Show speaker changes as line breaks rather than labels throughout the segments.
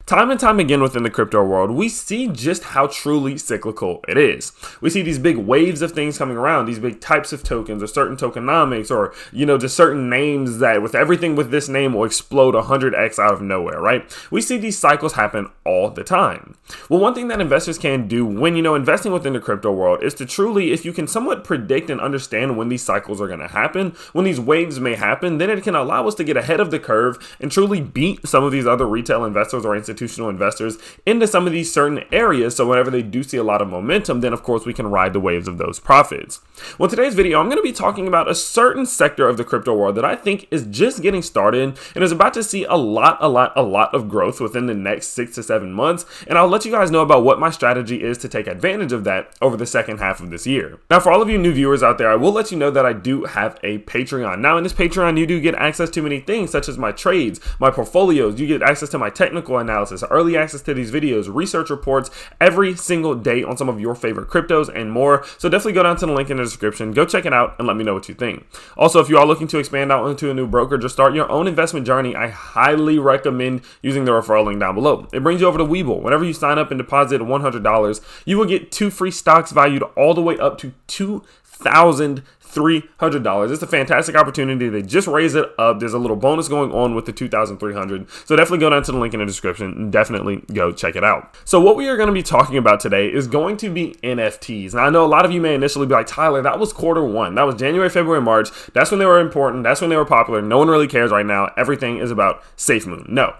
Time and time again within the crypto world, we see just how truly cyclical it is. We see these big waves of things coming around, these big types of tokens or certain tokenomics or, just certain names that with everything with this name will explode 100x out of nowhere, right? We see these cycles happen all the time. Well, one thing that investors can do when, investing within the crypto world is to truly, if you can somewhat predict and understand when these cycles are going to happen, when these waves may happen, then it can allow us to get ahead of the curve and truly beat some of these other retail investors or institutional investors into some of these certain areas. So whenever they do see a lot of momentum, then of course we can ride the waves of those profits. Well, in today's video, I'm going to be talking about a certain sector of the crypto world that I think is just getting started and is about to see a lot of growth within the next 6 to 7 months. And I'll let you guys know about what my strategy is to take advantage of that over the second half of this year. Now, for all of you new viewers out there, I will let you know that I do have a Patreon. Now, in this Patreon, you do get access to many things such as my trades, my portfolios, you get access to my technical analysis, early access to these videos, research reports every single day on some of your favorite cryptos and more. So definitely go down to the link in the description, go check it out and let me know what you think. Also, if you are looking to expand out into a new brokerage or start your own investment journey, I highly recommend using the referral link down below. It brings you over to Webull. Whenever you sign up and deposit $100, you will get 2 free stocks valued all the way up to $2,300. It's a fantastic opportunity. They just raised it up. There's a little bonus going on with the 2,300. So definitely go down to the link in the description and definitely go check it out. So what we are going to be talking about today is going to be NFTs. Now I know a lot of you may initially be like, Tyler, that was Q1. That was January, February, March. That's when they were important. That's when they were popular. No one really cares right now. Everything is about Safemoon. No.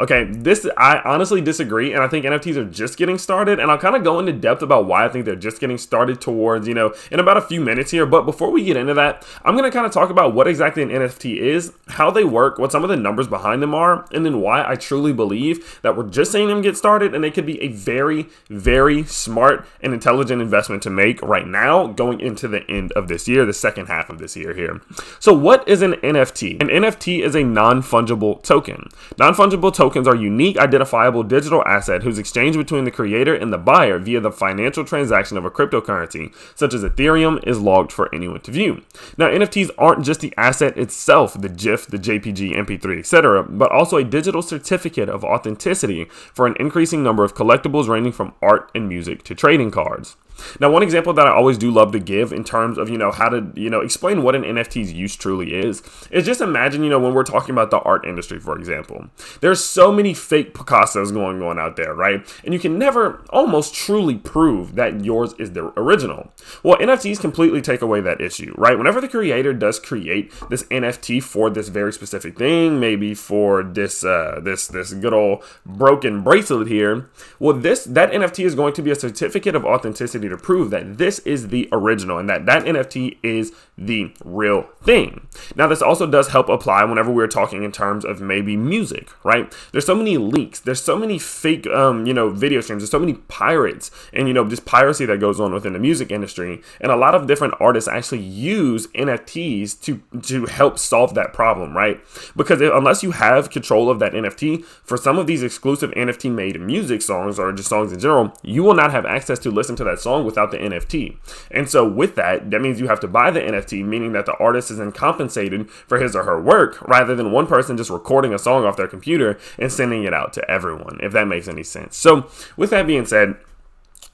Okay, I honestly disagree, and I think NFTs are just getting started, and I'll kind of go into depth about why I think they're just getting started towards, in about a few minutes here. But before we get into that, I'm going to kind of talk about what exactly an NFT is, how they work, what some of the numbers behind them are, and then why I truly believe that we're just seeing them get started, and they could be a very, very smart and intelligent investment to make right now going into the end of this year, the second half of this year here. So what is an NFT? An NFT is a non-fungible token. Non-fungible tokens are unique, identifiable digital asset whose exchange between the creator and the buyer via the financial transaction of a cryptocurrency, such as Ethereum, is logged for anyone to view. Now, NFTs aren't just the asset itself, the GIF, the JPG, MP3, etc., but also a digital certificate of authenticity for an increasing number of collectibles ranging from art and music to trading cards. Now, one example that I always do love to give in terms of, how to, explain what an NFT's use truly is just imagine, when we're talking about the art industry, for example, there's so many fake Picassos going on out there, right? And you can never almost truly prove that yours is the original. Well, NFTs completely take away that issue, right? Whenever the creator does create this NFT for this very specific thing, maybe for this good old broken bracelet here, well, that NFT is going to be a certificate of authenticity to prove that this is the original and that NFT is the real thing. Now, this also does help apply whenever we're talking in terms of maybe music, right? There's so many leaks, there's so many fake, video streams, there's so many pirates and, just piracy that goes on within the music industry. And a lot of different artists actually use NFTs to help solve that problem, right? Because unless you have control of that NFT, for some of these exclusive NFT made music songs or just songs in general, you will not have access to listen to that song without the NFT. And so with that means you have to buy the NFT, meaning that the artist is then compensated for his or her work rather than one person just recording a song off their computer and sending it out to everyone, if that makes any sense. So with that being said,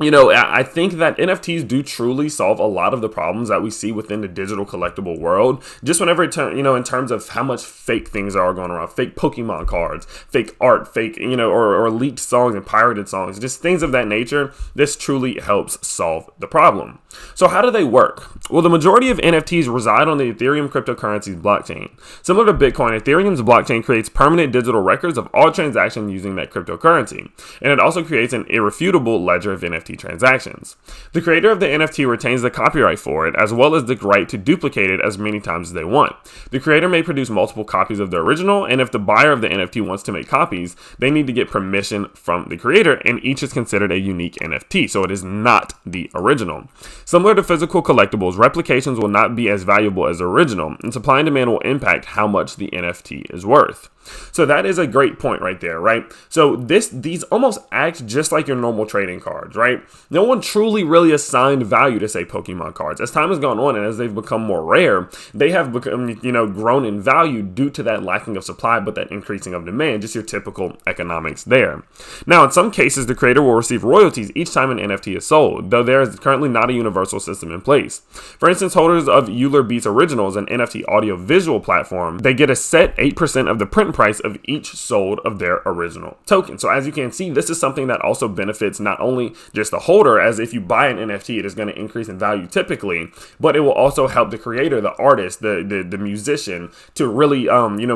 I think that NFTs do truly solve a lot of the problems that we see within the digital collectible world. Just whenever in terms of how much fake things are going around, fake Pokemon cards, fake art, fake, or leaked songs and pirated songs, just things of that nature. This truly helps solve the problem. So how do they work? Well, the majority of NFTs reside on the Ethereum cryptocurrency's blockchain. Similar to Bitcoin, Ethereum's blockchain creates permanent digital records of all transactions using that cryptocurrency. And it also creates an irrefutable ledger of NFT transactions. The creator of the NFT retains the copyright for it, as well as the right to duplicate it as many times as they want. The creator may produce multiple copies of the original, and if the buyer of the NFT wants to make copies, they need to get permission from the creator, and each is considered a unique NFT, so it is not the original. Similar to physical collectibles, replications will not be as valuable as the original, and supply and demand will impact how much the NFT is worth. So that is a great point right there, right? So these almost act just like your normal trading cards, right? No one truly really assigned value to, say, Pokemon cards. As time has gone on and as they've become more rare, they have become, grown in value due to that lacking of supply, but that increasing of demand, just your typical economics there. Now, in some cases, the creator will receive royalties each time an NFT is sold, though there is currently not a universal system in place. For instance, holders of Euler Beats Originals, an NFT audio-visual platform, they get a set 8% of the print price of each sold of their original token. So as you can see, this is something that also benefits not only just the holder, as if you buy an NFT, it is going to increase in value typically, but it will also help the creator, the artist, the musician to really,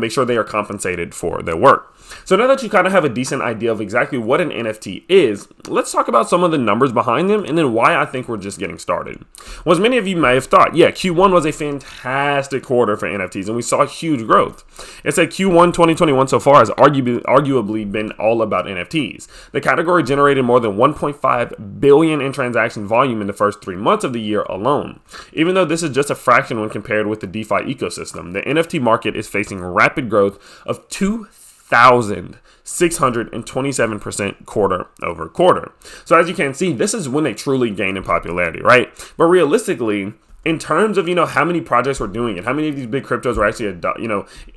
make sure they are compensated for their work. So now that you kind of have a decent idea of exactly what an NFT is, let's talk about some of the numbers behind them and then why I think we're just getting started. Well, as many of you may have thought, Q1 was a fantastic quarter for NFTs and we saw huge growth. It said Q1 2021 so far has arguably been all about NFTs. The category generated more than 1.5 billion in transaction volume in the first 3 months of the year alone. Even though this is just a fraction when compared with the DeFi ecosystem, the NFT market is facing rapid growth of 2,627% quarter over quarter. So as you can see, this is when they truly gain in popularity, right? But realistically, in terms of, how many projects were doing it, how many of these big cryptos were actually,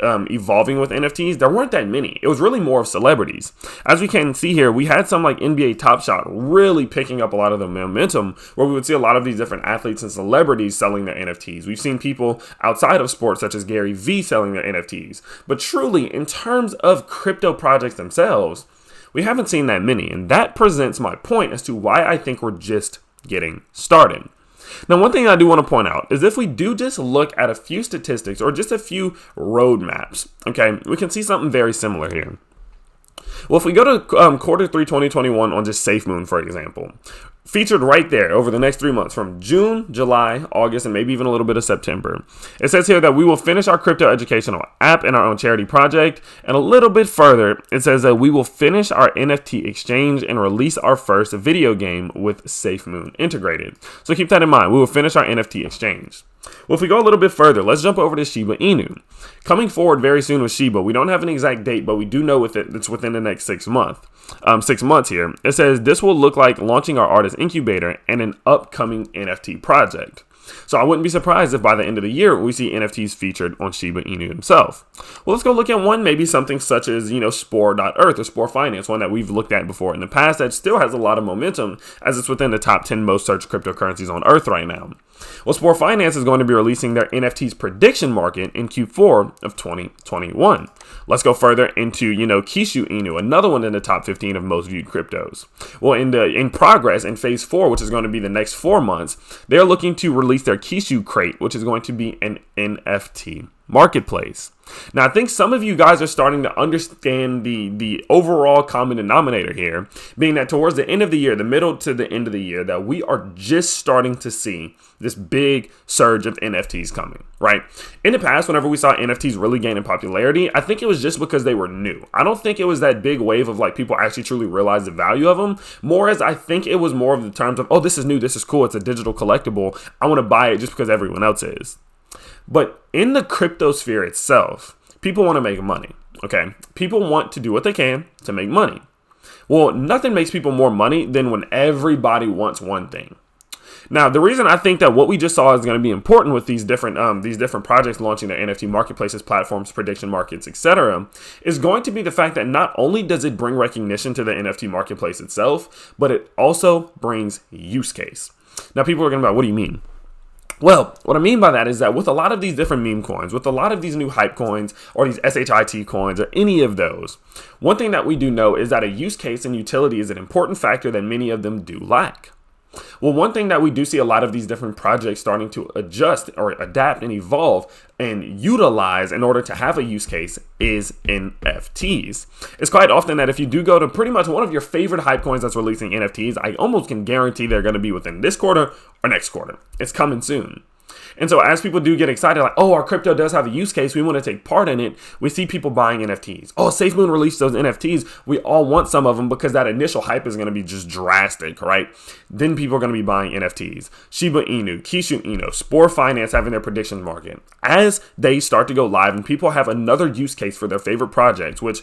evolving with NFTs, there weren't that many. It was really more of celebrities. As we can see here, we had some like NBA Top Shot really picking up a lot of the momentum, where we would see a lot of these different athletes and celebrities selling their NFTs. We've seen people outside of sports, such as Gary Vee, selling their NFTs. But truly, in terms of crypto projects themselves, we haven't seen that many. And that presents my point as to why I think we're just getting started. Now, one thing I do want to point out is if we do just look at a few statistics or just a few roadmaps, okay, we can see something very similar here. Well, if we go to quarter 3 2021 on just Safemoon, for example, featured right there over the next 3 months from June, July, August, and maybe even a little bit of September. It says here that we will finish our crypto educational app and our own charity project. And a little bit further, it says that we will finish our NFT exchange and release our first video game with Safemoon integrated. So keep that in mind. We will finish our NFT exchange. Well, if we go a little bit further, let's jump over to Shiba Inu. Coming forward very soon with Shiba, we don't have an exact date, but we do know it's within the next 6 months. 6 months here. It says this will look like launching our artist incubator and an upcoming NFT project. So I wouldn't be surprised if by the end of the year we see NFTs featured on Shiba Inu himself. Well, let's go look at one, maybe something such as, Spore.earth or Spore Finance, one that we've looked at before in the past that still has a lot of momentum as it's within the top 10 most searched cryptocurrencies on Earth right now. Well, Spore Finance is going to be releasing their NFTs prediction market in Q4 of 2021. Let's go further into, Kishu Inu, another one in the top 15 of most viewed cryptos. Well, in progress in phase 4, which is going to be the next 4 months, they're looking to release their Kishu crate, which is going to be an NFT marketplace. Now, I think some of you guys are starting to understand the overall common denominator here, being that towards the end of the year, the middle to the end of the year, that we are just starting to see this big surge of NFTs coming, right? In the past, whenever we saw NFTs really gain in popularity, I think it was just because they were new. I don't think it was that big wave of like people actually truly realized the value of them, more as I think it was more of the terms of, oh, this is new, this is cool, it's a digital collectible, I want to buy it just because everyone else is. But in the crypto sphere itself, people want to make money, okay? People want to do what they can to make money. Well, nothing makes people more money than when everybody wants one thing. Now, the reason I think that what we just saw is going to be important with these different projects launching their NFT marketplaces, platforms, prediction markets, etc., is going to be the fact that not only does it bring recognition to the NFT marketplace itself, but it also brings use case. Now, people are going to be like, what do you mean? Well, what I mean by that is that with a lot of these different meme coins, with a lot of these new hype coins or these SHIT coins or any of those, one thing that we do know is that a use case and utility is an important factor that many of them do lack. Well, one thing that we do see a lot of these different projects starting to adjust or adapt and evolve and utilize in order to have a use case is NFTs. It's quite often that if you do go to pretty much one of your favorite hype coins that's releasing NFTs, I almost can guarantee they're going to be within this quarter or next quarter. It's coming soon. And so as people do get excited, like, oh, our crypto does have a use case, we want to take part in it, we see people buying NFTs. Oh, Safemoon released those NFTs. We all want some of them because that initial hype is going to be just drastic, right? Then people are going to be buying NFTs. Shiba Inu, Kishu Inu, Spore Finance having their prediction market. As they start to go live and people have another use case for their favorite projects, which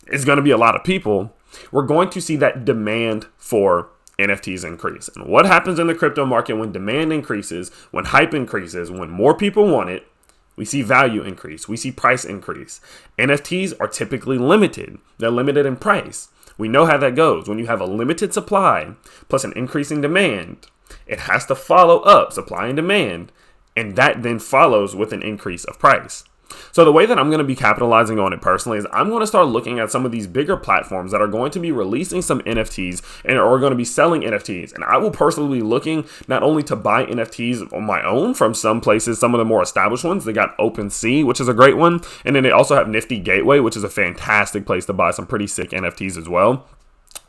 is going to be a lot of people, we're going to see that demand for NFTs increase. And what happens in the crypto market when demand increases, when hype increases, when more people want it, we see value increase, we see price increase. NFTs are typically limited. They're limited in price. We know how that goes. When you have a limited supply plus an increasing demand, it has to follow up supply and demand, and that then follows with an increase of price. So the way that I'm going to be capitalizing on it personally is I'm going to start looking at some of these bigger platforms that are going to be releasing some NFTs and are going to be selling NFTs. And I will personally be looking not only to buy NFTs on my own from some places, some of the more established ones. They got OpenSea, which is a great one. And then they also have Nifty Gateway, which is a fantastic place to buy some pretty sick NFTs as well.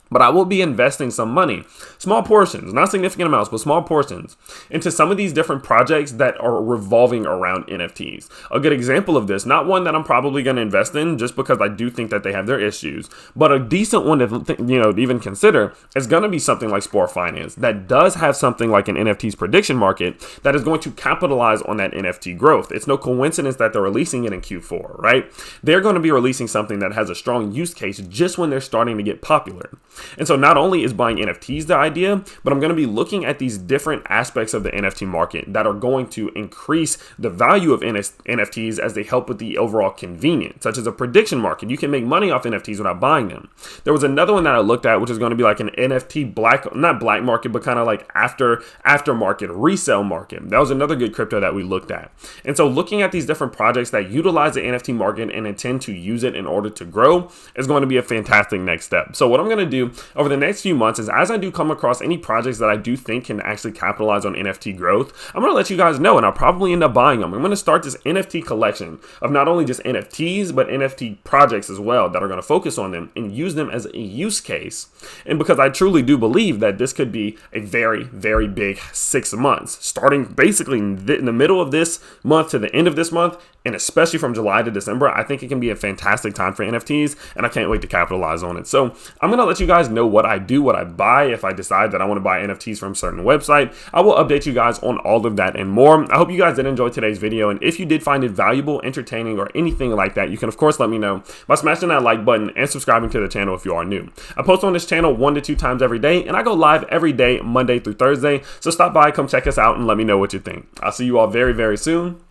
But I will be investing some money, small portions, not significant amounts, but small portions, into some of these different projects that are revolving around NFTs. A good example of this, not one that I'm probably going to invest in just because I do think that they have their issues, but a decent one to even consider is going to be something like Spore Finance that does have something like an NFTs prediction market that is going to capitalize on that NFT growth. It's no coincidence that they're releasing it in Q4, right? They're going to be releasing something that has a strong use case just when they're starting to get popular. And so not only is buying NFTs the idea, but I'm going to be looking at these different aspects of the NFT market that are going to increase the value of NFTs as they help with the overall convenience, such as a prediction market. You can make money off NFTs without buying them. There was another one that I looked at, which is going to be like an NFT not black market, but kind of like aftermarket resale market. That was another good crypto that we looked at. And so looking at these different projects that utilize the NFT market and intend to use it in order to grow is going to be a fantastic next step. So what I'm going to do over the next few months is, as I do come across any projects that I do think can actually capitalize on NFT growth, I'm going to let you guys know, and I'll probably end up buying them. I'm going to start this NFT collection of not only just NFTs, but NFT projects as well that are going to focus on them and use them as a use case. And because I truly do believe that this could be a very, very big 6 months, starting basically in the middle of this month to the end of this month, and especially from July to December, I think it can be a fantastic time for NFTs, and I can't wait to capitalize on it. So I'm going to let you guys know what I do, what I buy. If I decide that I want to buy NFTs from a certain website, I will update you guys on all of that and more. I hope you guys did enjoy today's video, and if you did find it valuable, entertaining, or anything like that, you can of course let me know by smashing that like button and subscribing to the channel if you are new. I post on this channel 1 to 2 times every day, and I go live every day, Monday through Thursday, so stop by, come check us out, and let me know what you think. I'll see you all very, very soon.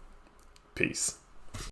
Peace.